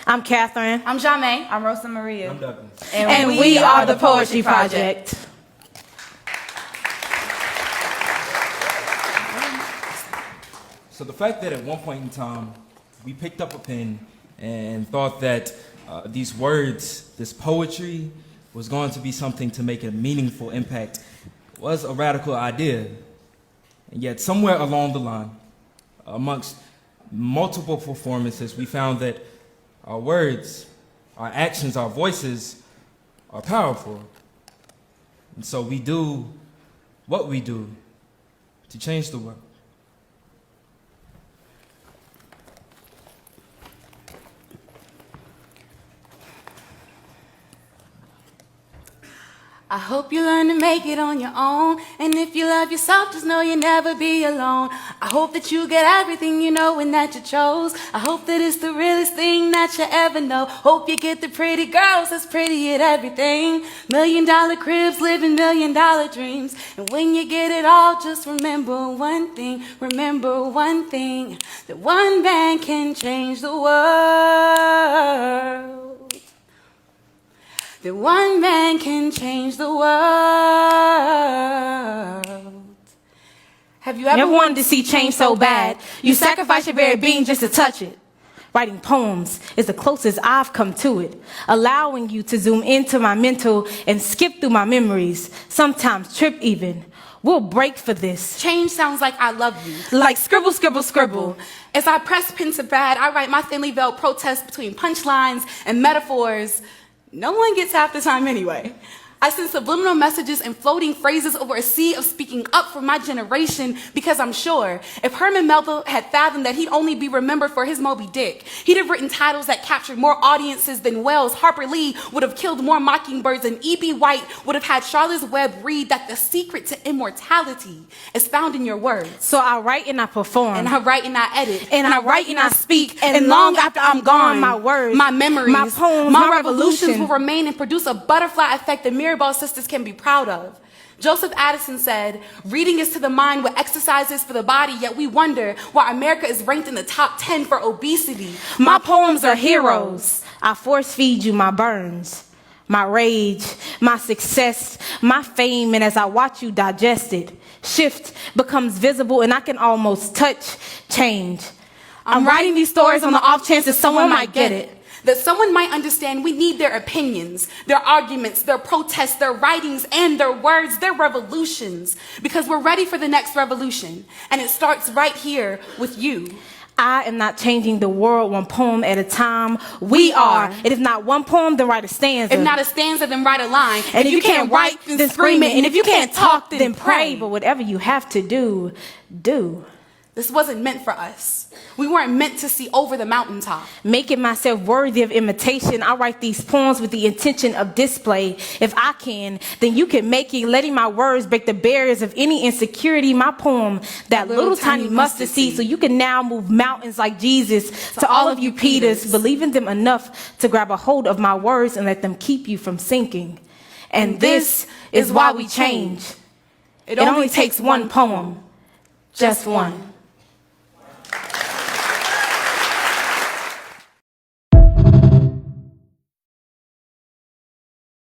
I'm Catherine. I'm Jamé. I'm Rosa Maria. I'm Douglas. And we are the Poetry Project. So the fact that at one point in time, we picked up a pen and thought that these words, this poetry, was going to be something to make a meaningful impact was a radical idea. And yet somewhere along the line, amongst multiple performances, we found that our words, our actions, our voices are powerful. And so we do what we do to change the world. I hope you learn to make it on your own. And if you love yourself, just know you'll never be alone. I hope that you get everything you know and that you chose. I hope that it's the realest thing that you ever know. Hope you get the pretty girls that's pretty at everything. $1,000,000 cribs, living $1,000,000 dreams. And when you get it all, just remember one thing. Remember one thing. That one man can change the world. That one man can change the world. Have you Never wanted to see change so bad. You sacrifice your very being just to touch it. Writing poems is the closest I've come to it, allowing you to zoom into my mental and skip through my memories, sometimes trip even. We'll break for this. Change sounds like I love you. Like scribble, scribble, scribble. As I press pen to pad, I write my thinly veiled protest between punchlines and metaphors. No one gets half the time anyway. I send subliminal messages and floating phrases over a sea of speaking up for my generation because I'm sure if Herman Melville had fathomed that he'd only be remembered for his Moby Dick, he'd have written titles that captured more audiences than Wells. Harper Lee would have killed more mockingbirds, and E.B. White would have had Charlotte's Web read that the secret to immortality is found in your words. So I write and I perform. And I write and I edit. And I write and I speak. And long after I'm gone, my words, my memories, my poems, my my revolutions will revolution remain and produce a butterfly effect that Mirabal sisters can be proud of. Joseph Addison said, reading is to the mind what exercise is for the body, yet we wonder why America is ranked in the top 10 for obesity. My poems are heroes. I force feed you my burns, my rage, my success, my fame, and as I watch you digest it, shift becomes visible and I can almost touch change. I'm writing these stories on the off chance that someone might get it. That someone might understand we need their opinions, their arguments, their protests, their writings, and their words, their revolutions, because we're ready for the next revolution. And it starts right here with you. I am not changing the world one poem at a time. We are. It is not one poem, then write a stanza. If not a stanza, then write a line. And if you can't write, then scream it. And if you can't talk, then pray. But whatever you have to do, do. This wasn't meant for us. We weren't meant to see over the mountaintop. Making myself worthy of imitation, I write these poems with the intention of display. If I can, then you can make it, letting my words break the barriers of any insecurity. My poem, that little tiny mustard seed, so you can now move mountains like Jesus. To all of you Peters, believe in them enough to grab a hold of my words and let them keep you from sinking. And this is why we change. It only takes one poem, just one.